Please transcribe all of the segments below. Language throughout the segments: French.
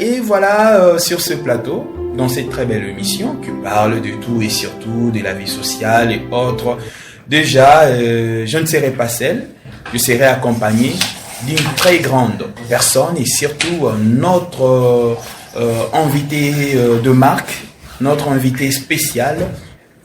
Et voilà, sur ce plateau, dans cette très belle émission qui parle de tout et surtout de la vie sociale et autres, déjà, je ne serai pas seul, je serai accompagné d'une très grande personne et surtout notre invité de marque, notre invité spécial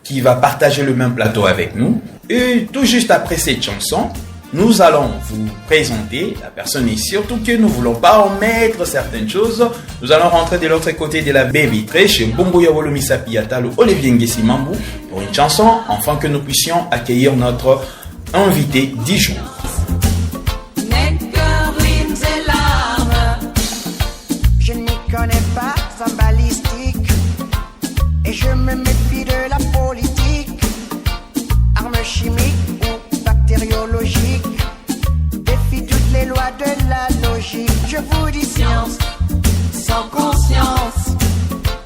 qui va partager le même plateau avec nous. Et tout juste après cette chanson, nous allons vous présenter la personne et surtout que nous ne voulons pas omettre certaines choses. Nous allons rentrer de l'autre côté de la baie vitrée chez Bombo Yawolo Misapiyatalo Olivier Ngesimambu pour une chanson afin que nous puissions accueillir notre invité du jour. Je n'y connais pas en balistique et je me méfie de la politique, armes chimiques ou bactériologiques, défie toutes les lois de la logique. Je vous dis science sans conscience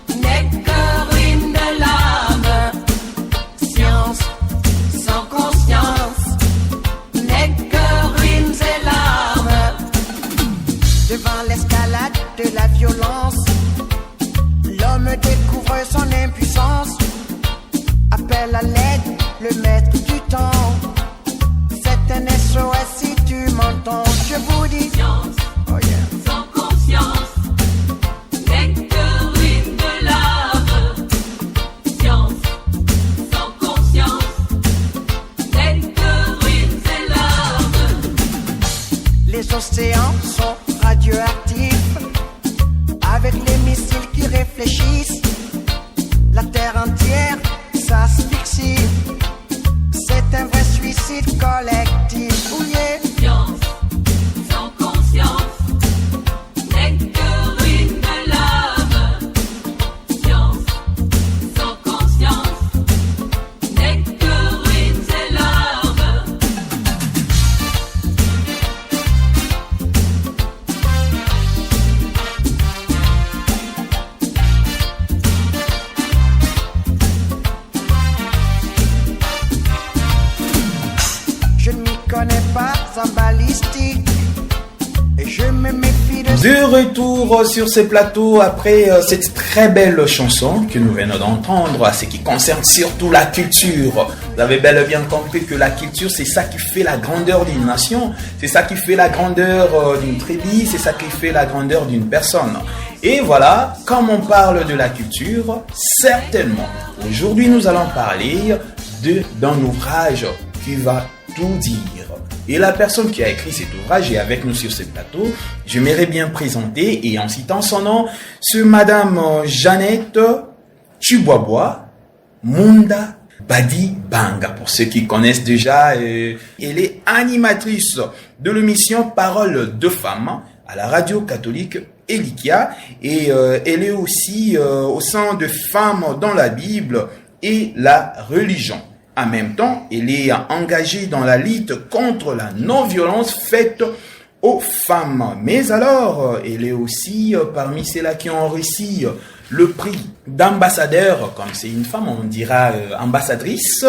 n'est que ruine de l'âme. Science sans conscience n'est que ruines et larmes. Devant l'escalade de la violence, l'homme découvre son impuissance, appelle à l'aide le maître du temps. C'est un SOS si tu m'entends. Je vous dis science, oh yeah, sans conscience n'est que ruine de l'âme. Science sans conscience n'est que ruine et larmes. Les océans sont radioactifs avec les missiles qui réfléchissent. La terre entière s'asphyxie. C'est un vrai suicide collectif. Oh yeah. Science sans conscience n'est que ruine de l'âme. Science sans conscience n'est que ruines et larmes. Je ne m'y connais pas en balistique et je me méfie de... De retour sur ce plateau après cette très belle chanson que nous venons d'entendre, à ce qui concerne surtout la culture. Vous avez bel et bien compris que la culture, c'est ça qui fait la grandeur d'une nation, c'est ça qui fait la grandeur d'une tribu, c'est ça qui fait la grandeur d'une personne. Et voilà, comme on parle de la culture, certainement, aujourd'hui nous allons parler d'un ouvrage qui va tout dire. Et la personne qui a écrit cet ouvrage est avec nous sur ce plateau. J'aimerais bien présenter, et en citant son nom, c'est Madame Jeannette Chibobois Munda Badibanga. Pour ceux qui connaissent déjà, elle est animatrice de l'émission Parole de femmes à la radio catholique Elikia. Et elle est aussi au sein de Femmes dans la Bible et la religion. En même temps, elle est engagée dans la lutte contre la non-violence faite aux femmes. Mais alors, elle est aussi parmi celles qui ont reçu le prix d'ambassadeur, comme c'est une femme, on dira ambassadrice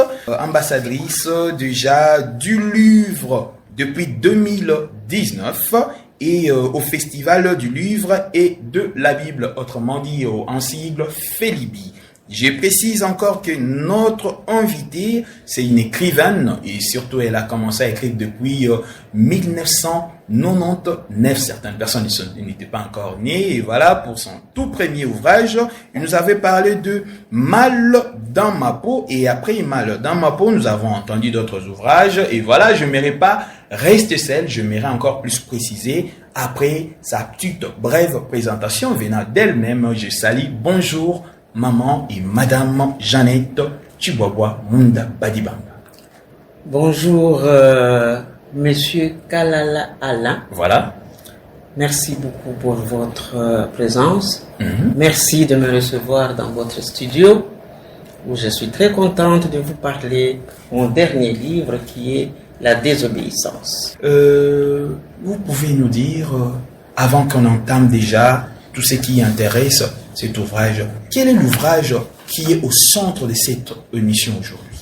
déjà du livre depuis 2019 et au Festival du livre et de la Bible, autrement dit en sigle Félibi. Je précise encore que notre invitée, c'est une écrivaine et surtout elle a commencé à écrire depuis 1999. Certaines personnes n'étaient pas encore nées et voilà, pour son tout premier ouvrage, il nous avait parlé de Mal dans ma peau et après Mal dans ma peau, nous avons entendu d'autres ouvrages et voilà, je n'aimerais pas rester seul, je m'aimerais encore plus préciser après sa petite brève présentation venant d'elle-même. Je salue, bonjour Maman et Madame Jeannette Chibobois Munda Badibanga. Bonjour Monsieur Kalala Alain. Voilà. Merci beaucoup pour votre présence. Merci de me recevoir dans votre studio où je suis très contente de vous parler de mon dernier livre qui est La désobéissance. Vous pouvez nous dire, avant qu'on entame déjà tout ce qui intéresse cet ouvrage, quel est l'ouvrage qui est au centre de cette émission aujourd'hui?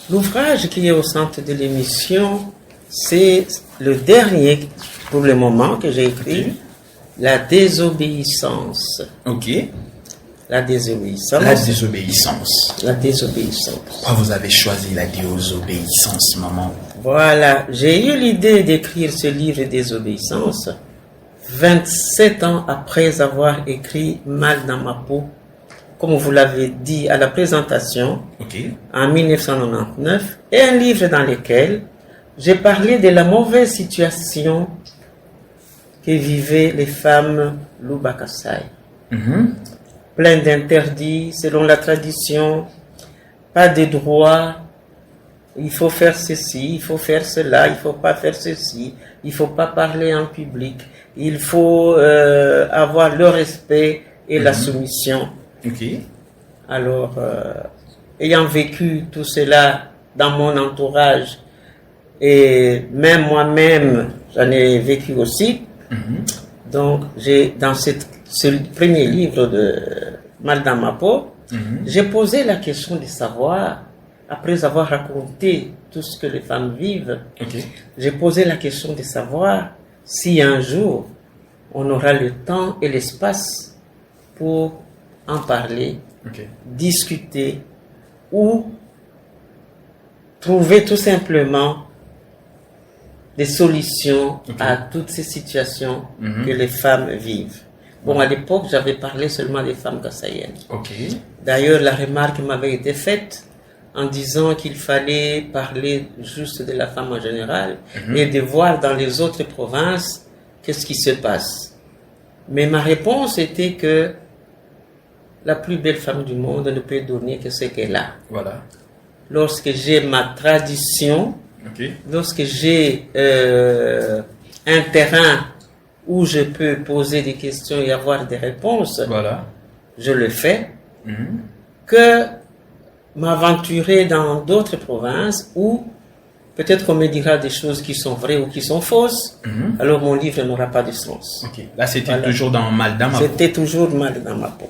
L'ouvrage qui est au centre de l'émission, c'est le dernier, pour le moment, que j'ai écrit, La désobéissance. Ok. La désobéissance. La désobéissance. La désobéissance. Pourquoi vous avez choisi la désobéissance, maman? Voilà, j'ai eu l'idée d'écrire ce livre Désobéissance 27 ans après avoir écrit Mal dans ma peau, comme vous l'avez dit à la présentation, Ok. en 1999, et un livre dans lequel j'ai parlé de la mauvaise situation que vivaient les femmes Luba Kassai. Plein d'interdits selon la tradition, pas de droits, il faut faire ceci, il faut faire cela, il ne faut pas faire ceci, il ne faut pas parler en public, il faut avoir le respect et la soumission. Ok. Alors, ayant vécu tout cela dans mon entourage, et même moi-même, j'en ai vécu aussi, donc dans ce premier livre de Mal dans ma peau, j'ai posé la question de savoir, après avoir raconté tout ce que les femmes vivent, j'ai posé la question de savoir si un jour on aura le temps et l'espace pour en parler, discuter ou trouver tout simplement des solutions à toutes ces situations que les femmes vivent. Bon, à l'époque, j'avais parlé seulement des femmes kassaïennes. D'ailleurs, la remarque m'avait été faite en disant qu'il fallait parler juste de la femme en général et de voir dans les autres provinces qu'est-ce qui se passe. Mais ma réponse était que la plus belle femme du monde ne peut donner que ce qu'elle a. Voilà. Lorsque j'ai ma tradition, lorsque j'ai un terrain où je peux poser des questions et avoir des réponses, je le fais. Que m'aventurer dans d'autres provinces où peut-être qu'on me dira des choses qui sont vraies ou qui sont fausses, alors mon livre n'aura pas de sens. Là, c'était toujours dans Mal dans ma peau. C'était toujours Mal dans ma peau.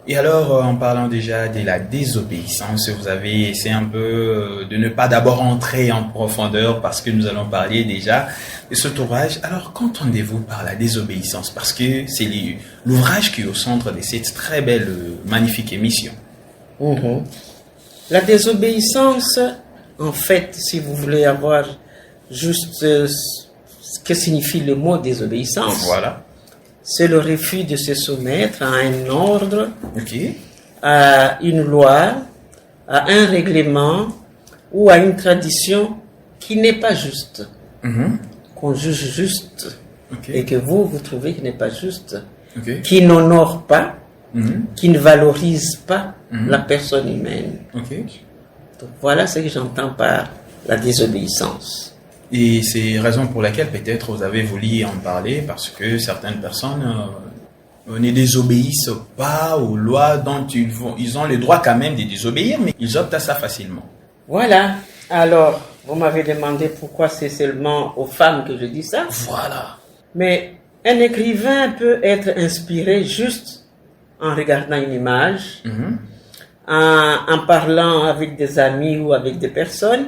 Et alors, en parlant déjà de la désobéissance, vous avez essayé un peu de ne pas d'abord entrer en profondeur parce que nous allons parler déjà de cet ouvrage. Alors, qu'entendez-vous par la désobéissance? Parce que c'est l'ouvrage qui est au centre de cette très belle, magnifique émission. La désobéissance, en fait, si vous voulez avoir juste ce que signifie le mot désobéissance, c'est le refus de se soumettre à un ordre, à une loi, à un règlement ou à une tradition qui n'est pas juste, qu'on juge juste et que vous trouvez qui n'est pas juste, qui n'honore pas, qui ne valorise pas la personne humaine. Donc voilà ce que j'entends par la désobéissance. Et c'est raison pour laquelle peut-être vous avez voulu en parler, parce que certaines personnes ne désobéissent pas aux lois dont ils ont le droit quand même de désobéir, mais ils optent à ça facilement. Voilà. Alors, vous m'avez demandé pourquoi c'est seulement aux femmes que je dis ça. Voilà. Mais un écrivain peut être inspiré juste en regardant une image, en parlant avec des amis ou avec des personnes.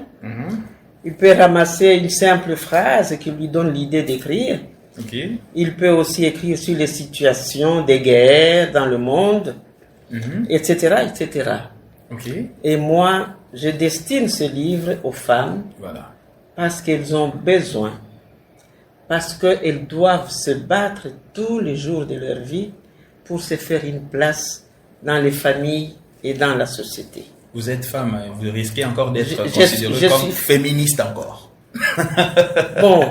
Il peut ramasser une simple phrase qui lui donne l'idée d'écrire. Il peut aussi écrire sur les situations des guerres dans le monde, etc., etc. Et moi, je destine ce livre aux femmes parce qu'elles ont besoin, parce qu'elles doivent se battre tous les jours de leur vie pour se faire une place dans les familles et dans la société. Vous êtes femme, vous risquez encore d'être considérée comme féministe encore. Bon,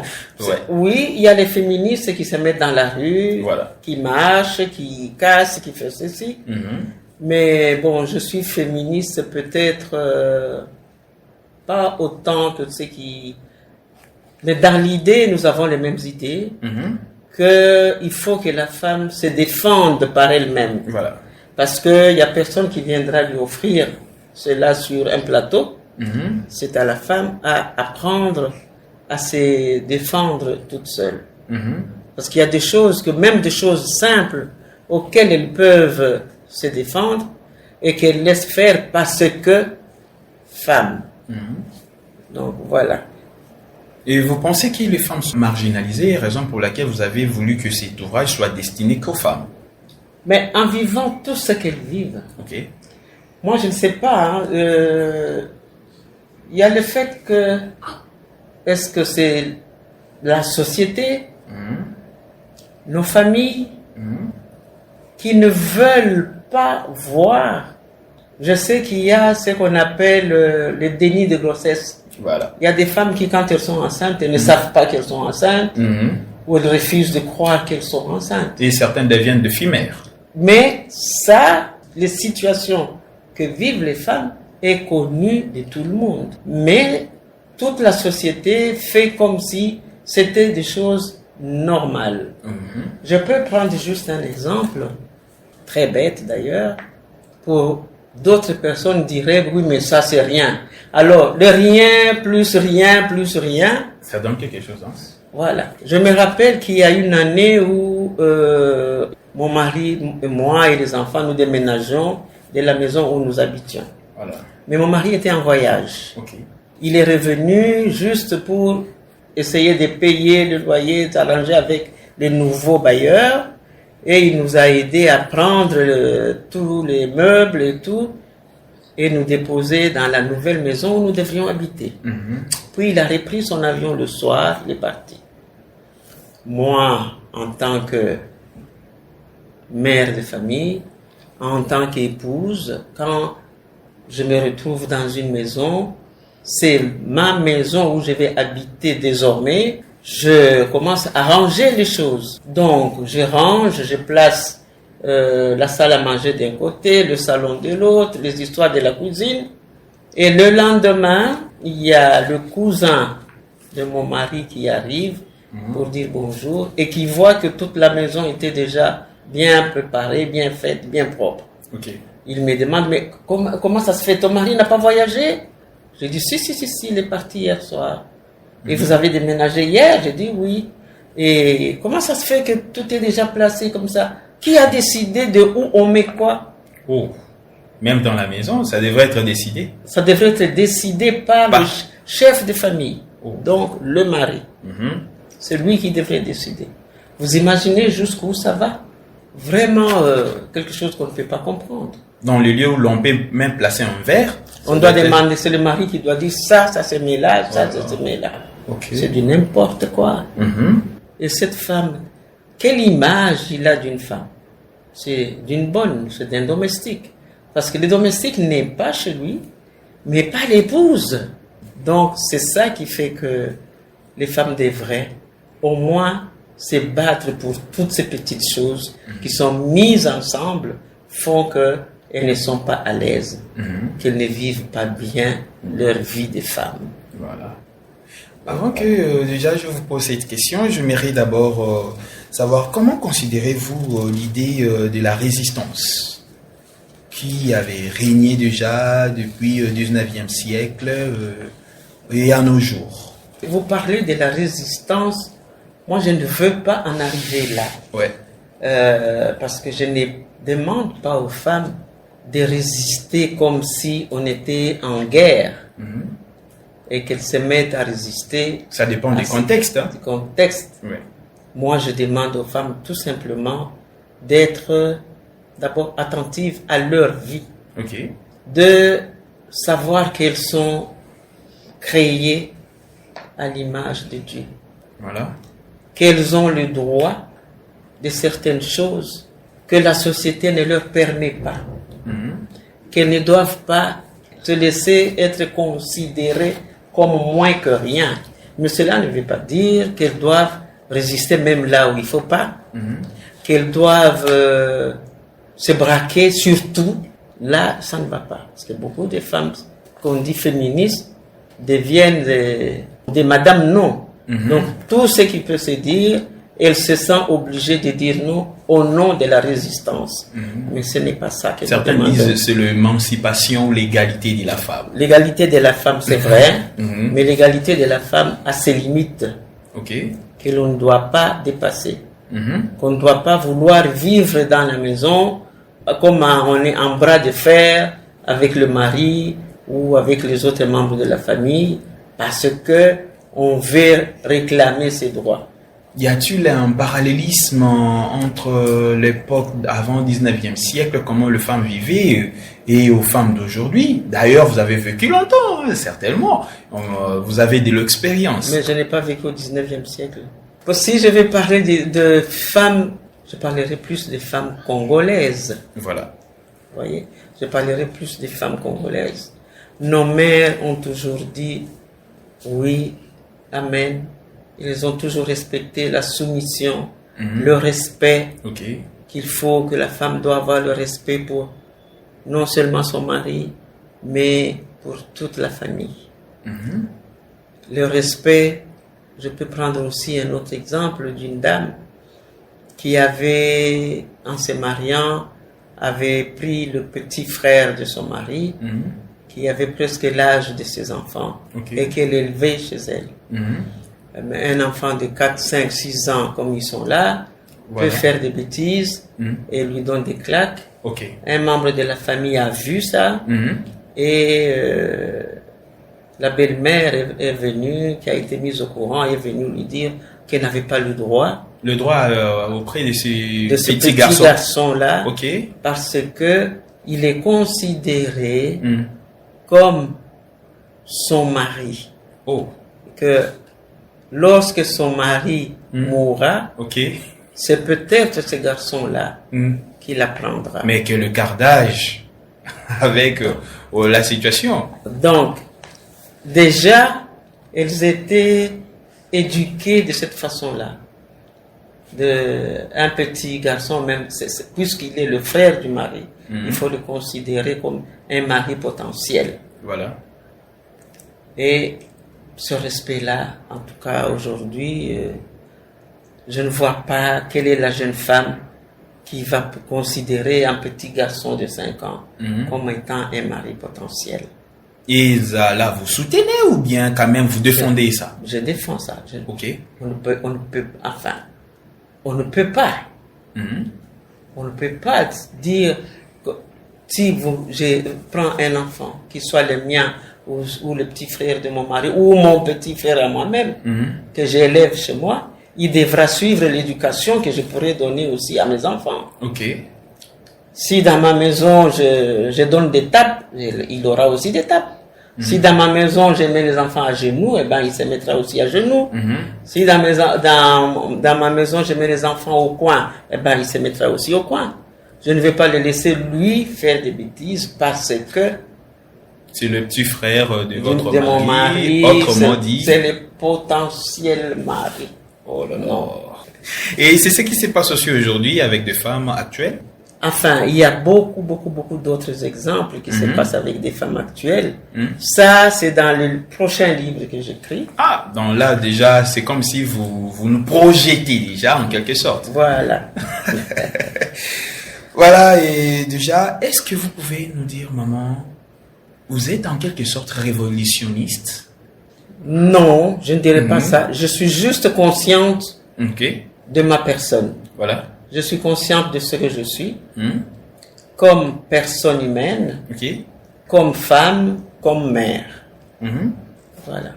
oui, il y a les féministes qui se mettent dans la rue, qui marchent, qui cassent, qui font ceci. Mais bon, je suis féministe peut-être pas autant que ceux qui... Mais dans l'idée, nous avons les mêmes idées, qu'il faut que la femme se défende par elle-même. Parce qu'il n'y a personne qui viendra lui offrir cela sur un plateau. C'est à la femme à apprendre à se défendre toute seule. Parce qu'il y a des choses, même des choses simples auxquelles elles peuvent se défendre et qu'elles laissent faire parce que femme. Donc voilà. Et vous pensez que les femmes sont marginalisées, raison pour laquelle vous avez voulu que cet ouvrage soit destiné qu'aux femmes? Mais en vivant tout ce qu'elles vivent, Ok. moi je ne sais pas, il y a le fait que, est-ce que c'est la société, nos familles, qui ne veulent pas voir. Je sais qu'il y a ce qu'on appelle le déni de grossesse. Voilà. Il y a des femmes qui, quand elles sont enceintes, elles ne savent pas qu'elles sont enceintes, ou elles refusent de croire qu'elles sont enceintes. Et certaines deviennent de fimères. Mais ça, les situations que vivent les femmes est connue de tout le monde. Mais toute la société fait comme si c'était des choses normales. Je peux prendre juste un exemple, très bête d'ailleurs, pour d'autres personnes diraient, oui, mais ça c'est rien. Alors, le rien, plus rien, plus rien. Ça donne quelque chose, hein? Voilà. Je me rappelle qu'il y a une année où mon mari et moi et les enfants, nous déménageons de la maison où nous habitions. Voilà. Mais mon mari était en voyage. Ok. Il est revenu juste pour essayer de payer le loyer, s'arranger avec les nouveaux bailleurs. Et il nous a aidés à prendre tous les meubles et tout, et nous déposer dans la nouvelle maison où nous devrions habiter. Puis il a repris son avion le soir, il est parti. Moi, en tant que mère de famille, en tant qu'épouse, quand je me retrouve dans une maison, c'est ma maison où je vais habiter désormais. Je commence à ranger les choses. Donc, je range, je place la salle à manger d'un côté, le salon de l'autre, les histoires de la cuisine. Et le lendemain, il y a le cousin de mon mari qui arrive pour dire bonjour et qui voit que toute la maison était déjà bien préparée, bien faite, bien propre. Ok. Il me demande, mais comment ça se fait? Ton mari n'a pas voyagé? Je dis, si, il est parti hier soir. Et vous avez déménagé hier? J'ai dit oui. Et comment ça se fait que tout est déjà placé comme ça? Qui a décidé de où on met quoi? Oh. Même dans la maison, ça devrait être décidé. Ça devrait être décidé par le chef de famille. Oh. Donc le mari. C'est lui qui devrait décider. Vous imaginez jusqu'où ça va? Vraiment quelque chose qu'on ne peut pas comprendre. Dans le lieu où l'on peut même placer un verre. On doit demander, c'est le mari qui doit dire ça se met là, ça se met là. Okay. C'est du n'importe quoi. Et cette femme, quelle image il a d'une femme? C'est d'une bonne, c'est d'un domestique. Parce que le domestique n'est pas chez lui, mais pas l'épouse. Donc c'est ça qui fait que les femmes devraient au moins se battre pour toutes ces petites choses qui sont mises ensemble, font que elles ne sont pas à l'aise, qu'elles ne vivent pas bien leur vie de femme. Voilà. Avant que déjà je vous pose cette question, je mérite d'abord savoir comment considérez-vous l'idée de la résistance qui avait régné déjà depuis le 19e siècle et à nos jours. Vous parlez de la résistance, moi je ne veux pas en arriver là. Ouais. Parce que je ne demande pas aux femmes de résister comme si on était en guerre et qu'elles se mettent à résister. Ça dépend du contexte. Hein. Du contexte. Ouais. Moi, je demande aux femmes tout simplement d'être d'abord attentives à leur vie. Ok. De savoir qu'elles sont créées à l'image de Dieu. Voilà. Qu'elles ont le droit de certaines choses que la société ne leur permet pas. Qu'elles ne doivent pas se laisser être considérées comme moins que rien. Mais cela ne veut pas dire qu'elles doivent résister même là où il ne faut pas. Qu'elles doivent se braquer surtout. Là, ça ne va pas. Parce que beaucoup de femmes qu'on dit féministes deviennent des madame non. Donc, tout ce qui peut se dire, elles se sentent obligées de dire non au nom de la résistance. Mais ce n'est pas ça que certains disent c'est l'émancipation, l'égalité de la femme. L'égalité de la femme, c'est vrai, mais l'égalité de la femme a ses limites que l'on ne doit pas dépasser. Qu'on ne doit pas vouloir vivre dans la maison comme on est en bras de fer avec le mari ou avec les autres membres de la famille parce que on veut réclamer ses droits. Y a-t-il un parallélisme entre l'époque avant 19e siècle, comment les femmes vivaient, et aux femmes d'aujourd'hui? D'ailleurs, vous avez vécu longtemps, hein, certainement. Vous avez de l'expérience. Mais je n'ai pas vécu au 19e siècle. Si je vais parler de femmes, je parlerai plus des femmes congolaises. Voilà. Vous voyez, je parlerai plus des femmes congolaises. Nos mères ont toujours dit oui, amen. Ils ont toujours respecté la soumission, le respect. Okay. Qu'il faut que la femme doit avoir le respect pour non seulement son mari, mais pour toute la famille. Le respect, je peux prendre aussi un autre exemple d'une dame qui avait, en se mariant, avait pris le petit frère de son mari, qui avait presque l'âge de ses enfants, et qu'elle élevait chez elle. Un enfant de 4, 5, 6 ans, comme ils sont là, peut faire des bêtises et lui donne des claques. Un membre de la famille a vu ça et la belle-mère est venue, qui a été mise au courant, est venue lui dire qu'elle n'avait pas le droit. Le droit auprès de ce petit garçon-là, Okay. Parce que il est considéré comme son mari. Que lorsque son mari mourra, c'est peut-être ce garçon-là qui la prendra. Mais que le gardage avec la situation. Donc, déjà, elles étaient éduquées de cette façon-là. Un petit garçon, même puisqu'il est le frère du mari, il faut le considérer comme un mari potentiel. Voilà. Et ce respect-là, en tout cas aujourd'hui, je ne vois pas quelle est la jeune femme qui va considérer un petit garçon de 5 ans comme étant un mari potentiel. Et là, vous soutenez ou bien quand même vous défendez ça? Je défends ça. On ne peut pas. On ne peut pas dire que si je prends un enfant, qu'il soit le mien ou le petit frère de mon mari ou mon petit frère à moi-même, que j'élève chez moi, il devra suivre l'éducation que je pourrais donner aussi à mes enfants. Si dans ma maison je donne des tapes, il aura aussi des tapes. Si dans ma maison je mets les enfants à genoux, il se mettra aussi à genoux. Si dans ma maison je mets les enfants au coin, il se mettra aussi au coin. Je ne vais pas le laisser lui faire des bêtises parce que c'est le petit frère de votre mon mari, autrement dit. C'est le potentiel mari. Et c'est ce qui se passe aussi aujourd'hui avec des femmes actuelles? Enfin, il y a beaucoup d'autres exemples qui se passent avec des femmes actuelles. Ça, c'est dans le prochain livre que j'écris. Ah, donc là, déjà, c'est comme si vous nous projetez déjà, en quelque sorte. Voilà. Voilà, et déjà, est-ce que vous pouvez nous dire, maman, vous êtes en quelque sorte révolutionniste? Non, je ne dirais pas ça. Je suis juste consciente de ma personne. Voilà. Je suis consciente de ce que je suis, comme personne humaine, comme femme, comme mère. Voilà.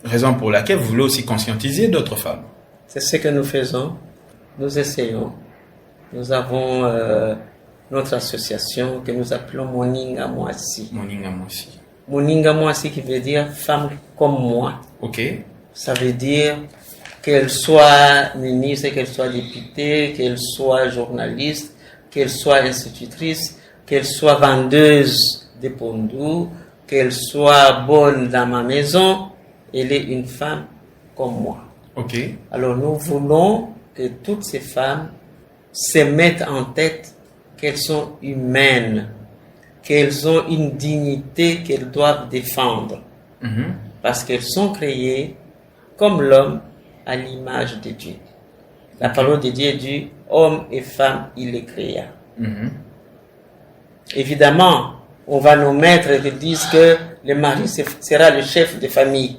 Raison pour laquelle vous voulez aussi conscientiser d'autres femmes. C'est ce que nous faisons. Nous essayons. Nous avons notre association que nous appelons Moninga Mwasi. Moninga Mwasi. Moninga Mwasi qui veut dire femme comme moi. Ça veut dire qu'elle soit ministre, qu'elle soit députée, qu'elle soit journaliste, qu'elle soit institutrice, qu'elle soit vendeuse de pondou, qu'elle soit bonne dans ma maison, elle est une femme comme moi. Alors nous voulons que toutes ces femmes se mettent en tête qu'elles sont humaines, qu'elles ont une dignité qu'elles doivent défendre, parce qu'elles sont créées comme l'homme à l'image de Dieu. La parole de Dieu dit homme et femme, il les créa. Évidemment, on va nos maîtres qui disent que le mari sera le chef de famille.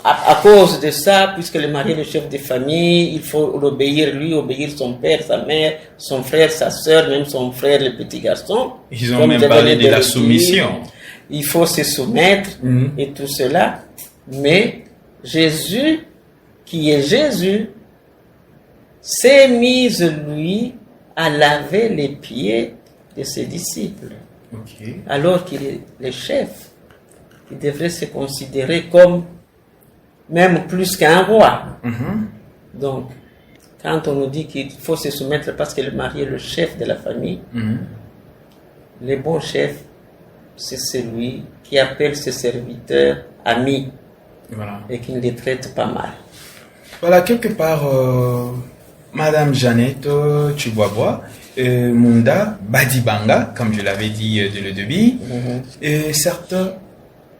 À cause de ça, puisque le mari est le chef de famille, il faut l'obéir lui, obéir son père, sa mère, son frère, sa soeur, même son frère, le petit garçon. Ils ont même parlé de la soumission. Il faut se soumettre et tout cela. Mais Jésus, qui est Jésus, s'est mis, lui, à laver les pieds de ses disciples. Ok. Alors qu'il est le chef, il devrait se considérer comme même plus qu'un roi. Donc, quand on nous dit qu'il faut se soumettre parce que le mari est le chef de la famille, le bon chef, c'est celui qui appelle ses serviteurs amis Voilà. et qui ne les traite pas mal. Voilà, quelque part, Madame Jeannette Chiboaboa, Munda Badibanga, comme je l'avais dit dès le début, et certes,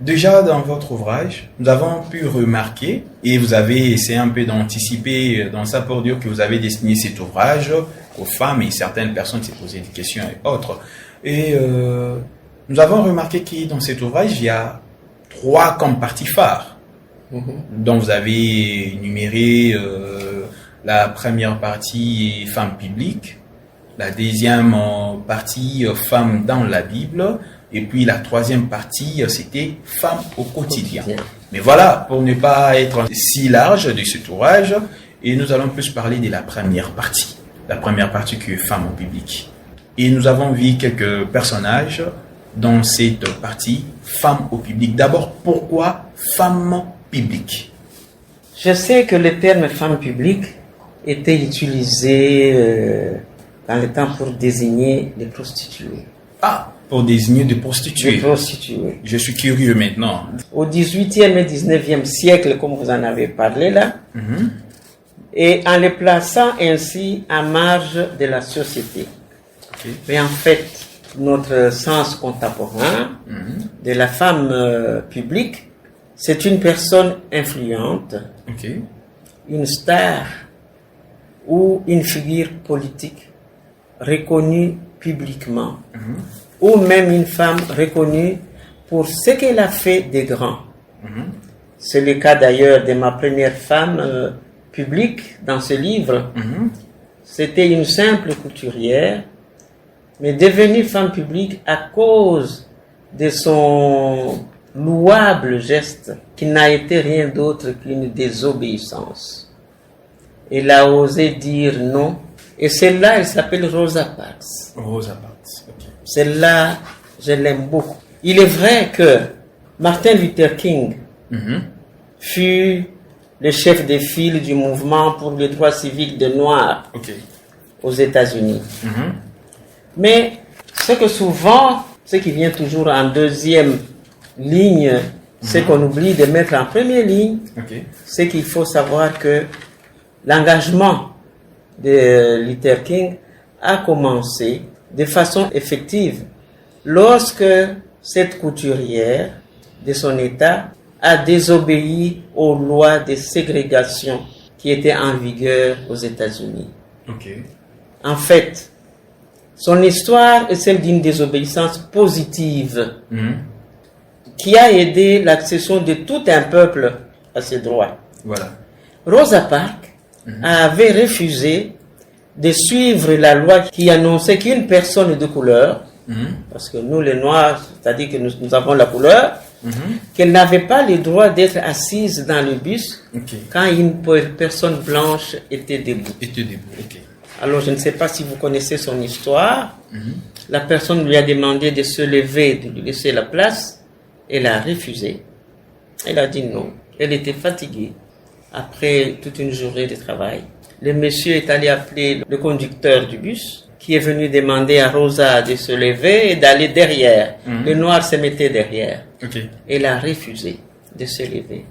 déjà dans votre ouvrage, nous avons pu remarquer, et vous avez essayé un peu d'anticiper dans ça pour dire que vous avez destiné cet ouvrage aux femmes et certaines personnes qui se posaient des questions et autres. Et nous avons remarqué que dans cet ouvrage, il y a 3 comme parties phares. Donc vous avez énuméré la première partie femmes publiques, la deuxième partie femmes dans la Bible, et puis la troisième partie c'était femmes au quotidien. Mais voilà, pour ne pas être si large de cet ouvrage, et nous allons plus parler de la première partie qui est femmes au public. Et nous avons vu quelques personnages dans cette partie femmes au public. D'abord, pourquoi femmes publiques? Je sais que le terme femme publique était utilisé dans le temps pour désigner les prostituées. Ah, pour désigner des prostituées. Les prostituées. Je suis curieux maintenant. Au 18e et 19e siècle, comme vous en avez parlé là, et en les plaçant ainsi à marge de la société. Okay. Mais en fait, notre sens contemporain de la femme publique, c'est une personne influente, Okay. une star ou une figure politique reconnue publiquement, ou même une femme reconnue pour ce qu'elle a fait de grand. C'est le cas d'ailleurs de ma première femme publique dans ce livre. C'était une simple couturière, mais devenue femme publique à cause de son louable geste qui n'a été rien d'autre qu'une désobéissance. Elle a osé dire non, et celle-là, elle s'appelle Rosa Parks. Rosa Parks, ok. Celle-là, je l'aime beaucoup. Il est vrai que Martin Luther King fut le chef de file du mouvement pour les droits civiques des Noirs aux États-Unis. Mais ce que souvent, ce qui vient toujours en deuxième ligne, ce qu'on oublie de mettre en première ligne, c'est qu'il faut savoir que l'engagement de Luther King a commencé de façon effective lorsque cette couturière de son état a désobéi aux lois de ségrégation qui étaient en vigueur aux États-Unis. En fait, son histoire est celle d'une désobéissance positive qui a aidé l'accession de tout un peuple à ses droits. Voilà. Rosa Parks avait refusé de suivre la loi qui annonçait qu'une personne de couleur, parce que nous les Noirs, c'est-à-dire que nous avons la couleur, qu'elle n'avait pas le droit d'être assise dans le bus quand une personne blanche était debout. Alors je ne sais pas si vous connaissez son histoire. La personne lui a demandé de se lever, de lui laisser la place. Elle a refusé. Elle a dit non. Elle était fatiguée après toute une journée de travail. Le monsieur est allé appeler le conducteur du bus qui est venu demander à Rosa de se lever et d'aller derrière. Le noir se mettait derrière. Elle a refusé de se lever.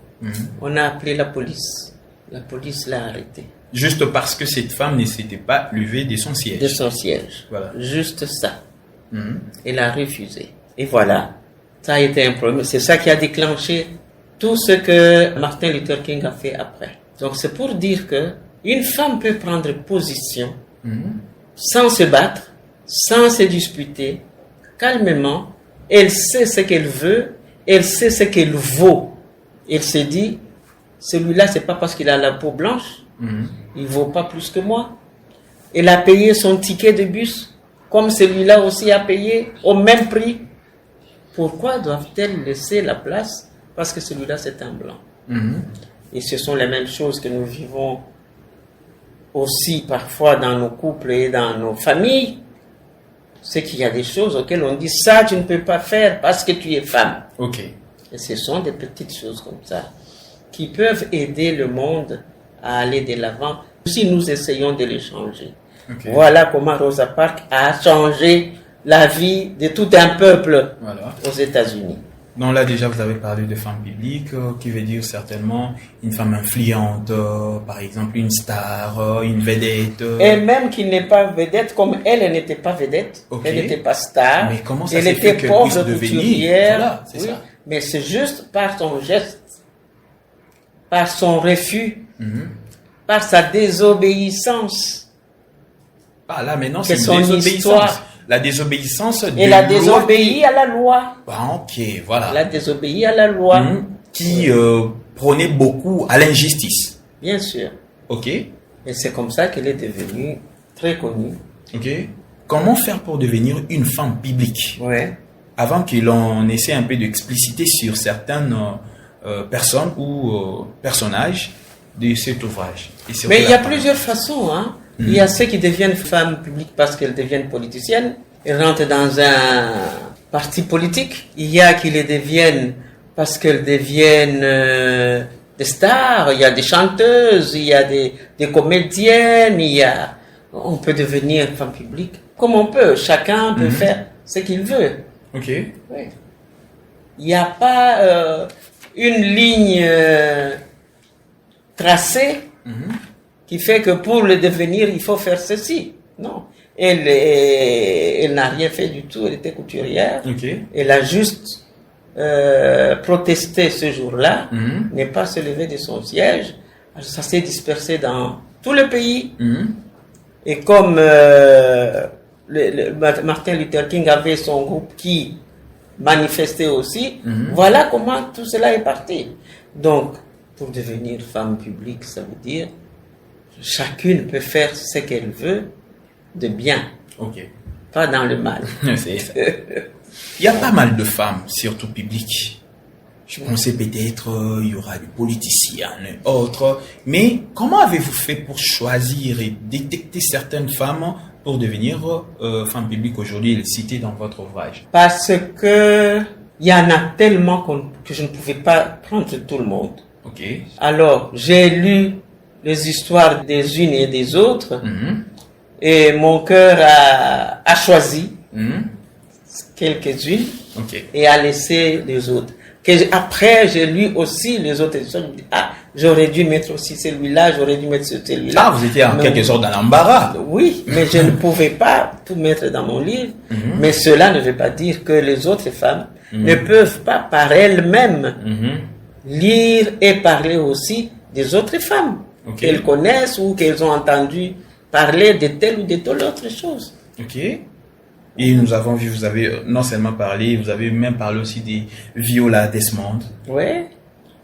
On a appelé la police. La police l'a arrêtée. Juste parce que cette femme ne s'était pas levée de son siège. De son siège. Voilà. Juste ça. Elle a refusé. Et voilà. Ça a été un problème. C'est ça qui a déclenché tout ce que Martin Luther King a fait après. Donc c'est pour dire que une femme peut prendre position sans se battre, sans se disputer, calmement. Elle sait ce qu'elle veut, elle sait ce qu'elle vaut. Elle se dit, celui-là, c'est pas parce qu'il a la peau blanche, il vaut pas plus que moi. Elle a payé son ticket de bus, comme celui-là aussi a payé, au même prix. Pourquoi doivent-elles laisser la place? Parce que celui-là, c'est un blanc. Et ce sont les mêmes choses que nous vivons aussi parfois dans nos couples et dans nos familles. C'est qu'il y a des choses auxquelles on dit ça, tu ne peux pas faire parce que tu es femme. Ok. Et ce sont des petites choses comme ça qui peuvent aider le monde à aller de l'avant si nous essayons de les changer. Okay. Voilà comment Rosa Parks a changé la vie de tout un peuple aux États-Unis. Donc là déjà vous avez parlé de femme publique, qui veut dire certainement une femme influente, par exemple une star, une vedette. Et même qui n'est pas vedette, comme elle n'était pas vedette, elle n'était pas star. Mais comment ça elle s'est fait était qu'elle pauvre puisse devenir? couturière. Voilà, c'est ça. Mais c'est juste par son geste, par son refus, par sa désobéissance. Ah là maintenant c'est son une désobéissance. Histoire. La désobéissance. Elle a désobéi à la loi. Ah, ok, voilà. Elle a désobéi à la loi. Qui prônait beaucoup à l'injustice. Bien sûr. Ok. Et c'est comme ça qu'elle est devenue très connue. Ok. Comment faire pour devenir une femme publique? Ouais. Avant que l'on essaie un peu d'expliciter sur certaines personnes ou personnages de cet ouvrage. Mais il y a plusieurs façons, hein. Il y a ceux qui deviennent femmes publiques parce qu'elles deviennent politiciennes. Elles rentrent dans un parti politique. Il y a qui les deviennent parce qu'elles deviennent des stars. Il y a des chanteuses, il y a des comédiennes. On peut devenir femme publique comme on peut. Chacun peut faire ce qu'il veut. Ok. Oui. Il n'y a pas une ligne tracée qui fait que pour le devenir, il faut faire ceci. Non. Elle n'a rien fait du tout, elle était couturière. Okay. Elle a juste protesté ce jour-là, n'est pas se lever de son siège. Ça s'est dispersé dans tout le pays. Et comme Martin Luther King avait son groupe qui manifestait aussi, voilà comment tout cela est parti. Donc, pour devenir femme publique, ça veut dire chacune peut faire ce qu'elle veut de bien. Ok. Pas dans le mal. C'est ça. Il y a pas mal de femmes, surtout publiques. Je pensais peut-être il y aura des politiciens et autres. Mais comment avez-vous fait pour choisir et détecter certaines femmes pour devenir femme publique aujourd'hui et les citer dans votre ouvrage? Parce que il y en a tellement que je ne pouvais pas prendre tout le monde. Ok. Alors, j'ai lu les histoires des unes et des autres et mon cœur a choisi quelques-unes et a laissé les autres. Après, j'ai lu aussi les autres histoires. Je me dis, j'aurais dû mettre aussi celui-là, j'aurais dû mettre celui-là. Ah, vous étiez en quelque sorte dans l'embarras. Oui, mais je ne pouvais pas tout mettre dans mon livre. Mais cela ne veut pas dire que les autres femmes ne peuvent pas par elles-mêmes lire et parler aussi des autres femmes qu'elles connaissent ou qu'elles ont entendu parler de telle ou de telle autre chose. Ok. Et nous avons vu, vous avez non seulement parlé, vous avez même parlé aussi des Viola Desmond. Ouais.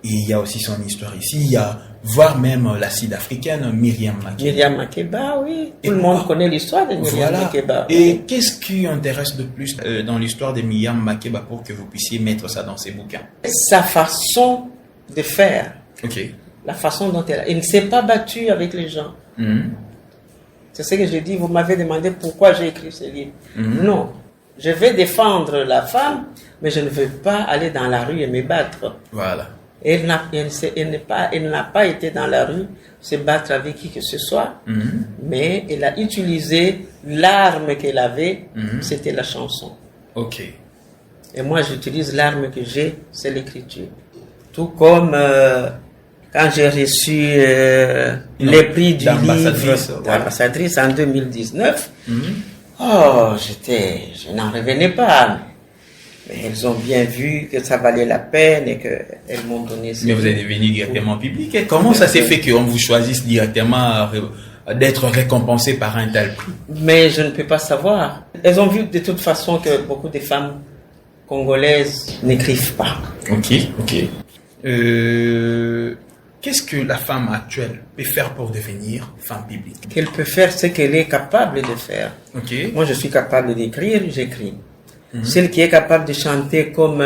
Et il y a aussi son histoire ici. Il y a, voire même la sud-africaine Myriam Makeba. Myriam Makeba, oui. Tout le monde connaît l'histoire de Myriam Makeba. Et qu'est-ce qui intéresse de plus dans l'histoire de Myriam Makeba pour que vous puissiez mettre ça dans ces bouquins? Sa façon de faire. Ok. La façon dont elle ne s'est pas battue avec les gens. C'est ce que je dis. Vous m'avez demandé pourquoi j'ai écrit ce livre. Non. Je vais défendre la femme, mais je ne veux pas aller dans la rue et me battre. Voilà. Elle n'a pas été dans la rue se battre avec qui que ce soit, mais elle a utilisé l'arme qu'elle avait, c'était la chanson. Ok. Et moi, j'utilise l'arme que j'ai, c'est l'écriture. Tout comme quand j'ai reçu les prix du livre d'ambassadrice en 2019, je n'en revenais pas. Mais elles ont bien vu que ça valait la peine et qu'elles m'ont donné... Mais vous êtes devenu directement public. Et comment ça s'est fait qu'on vous choisisse directement d'être récompensé par un tel prix? Mais je ne peux pas savoir. Elles ont vu de toute façon que beaucoup de femmes congolaises n'écrivent pas. Ok. Qu'est-ce que la femme actuelle peut faire pour devenir femme publique? Qu'elle peut faire ce qu'elle est capable de faire. Ok. Moi, je suis capable d'écrire, j'écris. Celle qui est capable de chanter comme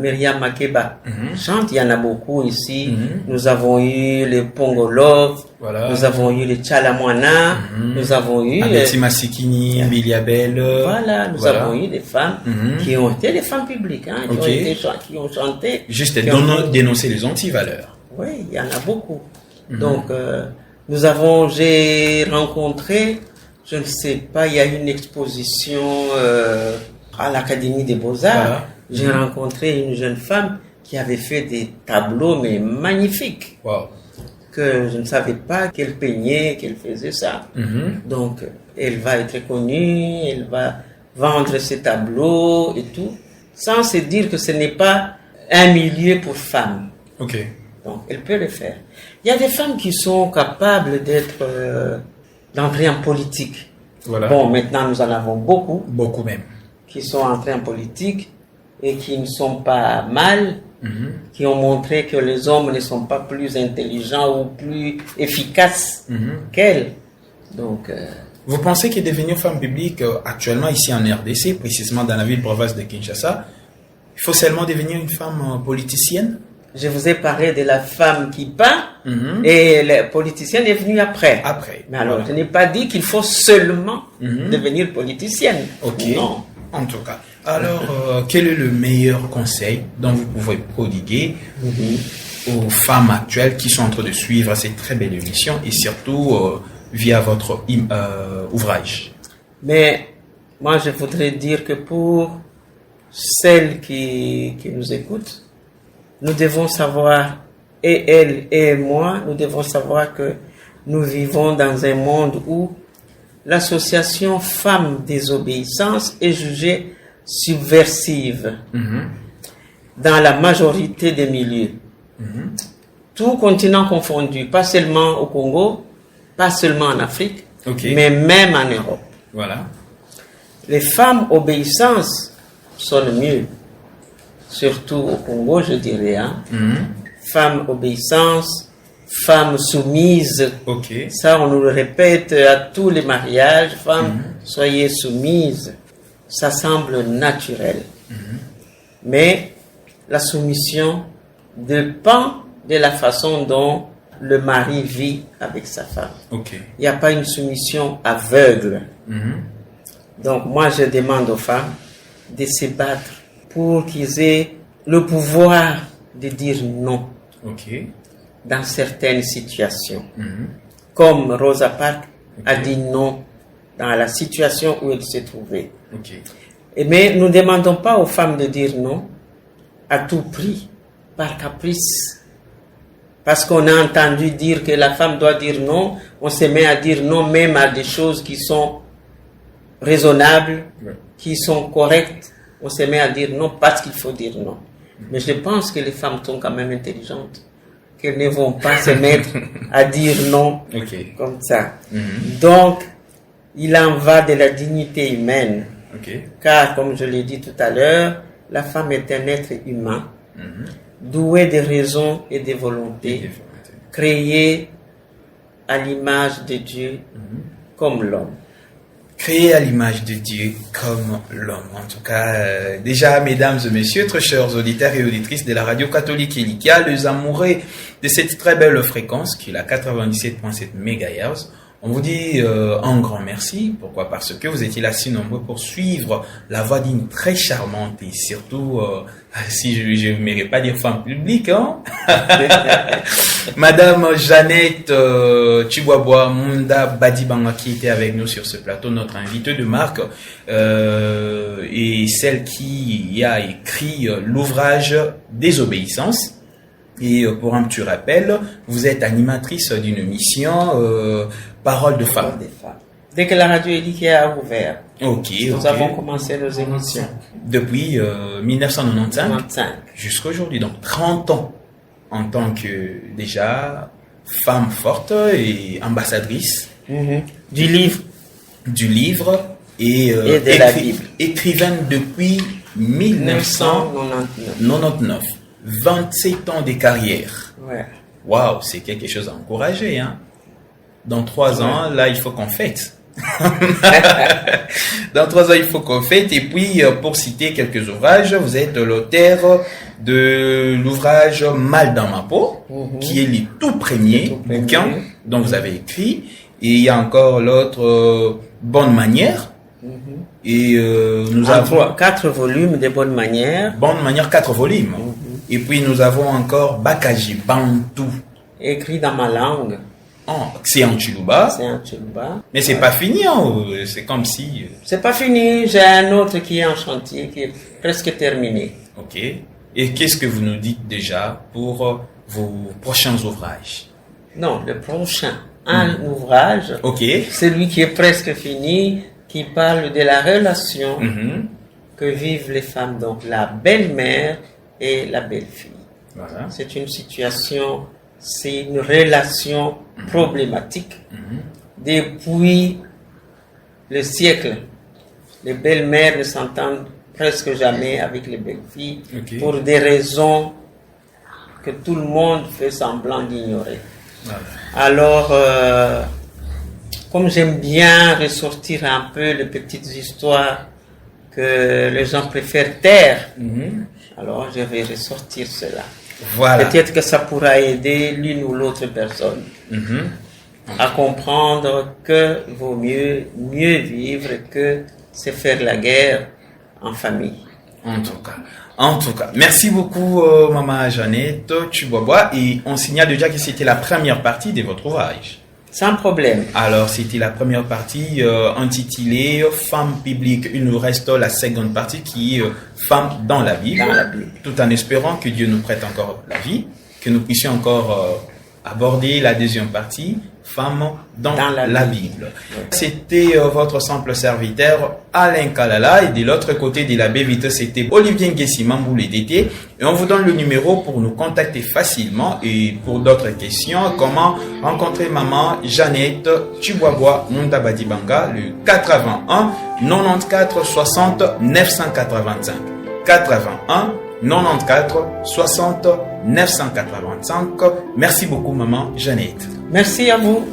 Myriam Makeba chante, il y en a beaucoup ici. Nous avons eu le Pongolov, nous avons eu le Tchalamwana, nous avons eu Abeti Masikini, Biliabel. Voilà, nous avons eu des femmes qui ont été des femmes publiques, hein, qui ont chanté. Juste dénoncer les anti-valeurs. Oui, il y en a beaucoup. Donc, j'ai rencontré, je ne sais pas, il y a une exposition à l'Académie des Beaux-Arts. Voilà. J'ai rencontré une jeune femme qui avait fait des tableaux, mais magnifiques. Wow. Que je ne savais pas qu'elle peignait, qu'elle faisait ça. Donc, elle va être connue, elle va vendre ses tableaux et tout, sans se dire que ce n'est pas un milieu pour femmes. Ok. Donc, elle peut le faire. Il y a des femmes qui sont capables d'entrer en politique. Voilà. Bon, maintenant, nous en avons beaucoup. Beaucoup même. Qui sont entrés en politique et qui ne sont pas mal, qui ont montré que les hommes ne sont pas plus intelligents ou plus efficaces qu'elles. Donc, vous pensez que devenir femme publique actuellement ici en RDC, précisément dans la ville-province de Kinshasa, il faut seulement devenir une femme politicienne? Je vous ai parlé de la femme qui peint et la politicienne est venue après. Mais alors, je n'ai pas dit qu'il faut seulement devenir politicienne. Ok. Non. En tout cas. Alors, quel est le meilleur conseil dont vous pouvez prodiguer aux femmes actuelles qui sont en train de suivre cette très belle émission et surtout via votre ouvrage? Mais moi, je voudrais dire que pour celles qui nous écoutent, nous devons savoir, et elle et moi, nous devons savoir que nous vivons dans un monde où l'association Femmes Désobéissance est jugée subversive dans la majorité des milieux. Tout continent confondu, pas seulement au Congo, pas seulement en Afrique, mais même en Europe. Voilà. Les femmes obéissance sonnent mieux. Surtout au Congo, je dirais. Femmes obéissance, femmes soumises. Ça, on nous le répète à tous les mariages. Femmes, soyez soumises. Ça semble naturel. Mais la soumission dépend de la façon dont le mari vit avec sa femme. Il n'y a pas une soumission aveugle. Donc, moi, je demande aux femmes de se battre pour qu'ils aient le pouvoir de dire non dans certaines situations. Comme Rosa Parks a dit non dans la situation où elle se trouvait. Mais nous ne demandons pas aux femmes de dire non à tout prix, par caprice. Parce qu'on a entendu dire que la femme doit dire non, on se met à dire non même à des choses qui sont raisonnables, qui sont correctes. On se met à dire non parce qu'il faut dire non. Mais je pense que les femmes sont quand même intelligentes, qu'elles ne vont pas se mettre à dire non comme ça. Donc, il en va de la dignité humaine. Car, comme je l'ai dit tout à l'heure, la femme est un être humain, doué de raison et de volonté, créé à l'image de Dieu comme l'homme. Créé à l'image de Dieu comme l'homme. En tout cas, déjà, mesdames et messieurs, très chers auditeurs et auditrices de la radio catholique Ilikia, les amoureux de cette très belle fréquence qui est la 97.7 MHz, on vous dit un grand merci. Pourquoi? Parce que vous étiez là si nombreux pour suivre la voix d'une très charmante et surtout, si je ne mérite pas dire femme publique, hein? Madame Jeannette Chiboaboa Munda Badibanga qui était avec nous sur ce plateau, notre invitée de marque, et celle qui a écrit l'ouvrage Désobéissance. Et pour un petit rappel, vous êtes animatrice d'une émission Parole de femmes. Dès que la radio Ilikia a ouvert, nous avons commencé nos émissions. Depuis 1995 jusqu'à aujourd'hui, donc 30 ans en tant que déjà femme forte et ambassadrice du livre et de la Bible. Écrivaine depuis 1999. 27 ans de carrière. Waouh, c'est quelque chose à encourager. Hein? Dans 3 ans, là, il faut qu'on fête. Dans 3 ans, il faut qu'on fête. Et puis, pour citer quelques ouvrages, vous êtes l'auteur de l'ouvrage Mal dans ma peau, qui est le tout premier bouquin dont vous avez écrit. Et il y a encore l'autre, Bonne manière. Et nous avons 4 volumes de Bonne manière. Bonne manière, 4 volumes. Et puis nous avons encore Bakaji Bantu. Écrit dans ma langue. C'est en Chiluba. C'est en Chiluba. Mais c'est pas fini, hein. C'est comme si. C'est pas fini. J'ai un autre qui est en chantier, qui est presque terminé. Ok. Et qu'est-ce que vous nous dites déjà pour vos prochains ouvrages? Non, le prochain. Un ouvrage. Ok. Celui qui est presque fini, qui parle de la relation que vivent les femmes, donc la belle-mère et la belle-fille. Voilà. C'est une situation, c'est une relation problématique. Depuis le siècle, les belles-mères ne s'entendent presque jamais avec les belles-filles pour des raisons que tout le monde fait semblant d'ignorer. Voilà. Alors, comme j'aime bien ressortir un peu les petites histoires que les gens préfèrent taire, alors je vais ressortir cela. Voilà. Peut-être que ça pourra aider l'une ou l'autre personne à comprendre que vaut mieux vivre que se faire la guerre en famille. En tout cas, merci beaucoup Maman Jeannette Tshibwabwa, et on signale déjà que c'était la première partie de votre ouvrage. Sans problème. Alors, c'était la première partie intitulée Femme publique. Il nous reste la seconde partie qui est Femme dans la Bible. Tout en espérant que Dieu nous prête encore la vie, que nous puissions encore aborder la deuxième partie, Femme dans la Bible. C'était votre simple serviteur Alain Kalala, et de l'autre côté de la baie vitre, c'était Olivier Nguessi-Mamboulé Dété. Et on vous donne le numéro pour nous contacter facilement, et pour d'autres questions, comment rencontrer Maman Jeannette Tshibwabwa Mundabadibanga, le 81 94 60 985. 81 94 60 985. Merci beaucoup Maman Jeannette. Merci à vous.